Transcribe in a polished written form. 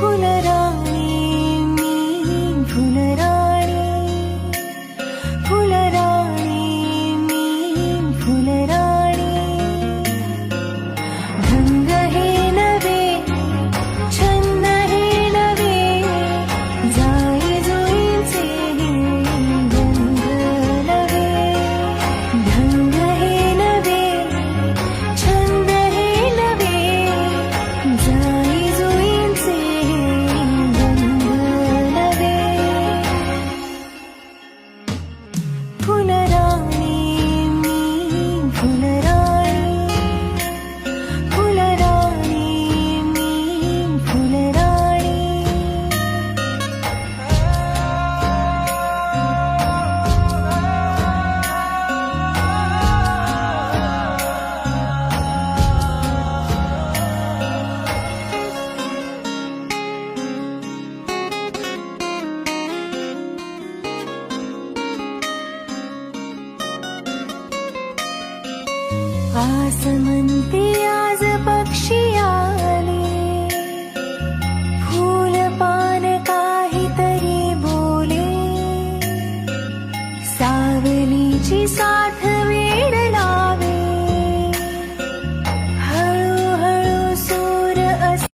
फुलराणी मी फुलराणी फुलराणी मी फुलराणी ढंग हे नवे छंद हे नवे जाई जुईचे रंग नवे ढंग हे नवे छंद हे नवे जाई जुईचे रंग नवे फुलराणी मी फुलराणी फुलराणी मी फुलराणी आसमंती आज पक्षी आले फूल पान काहीतरी बोले सावलीची साथ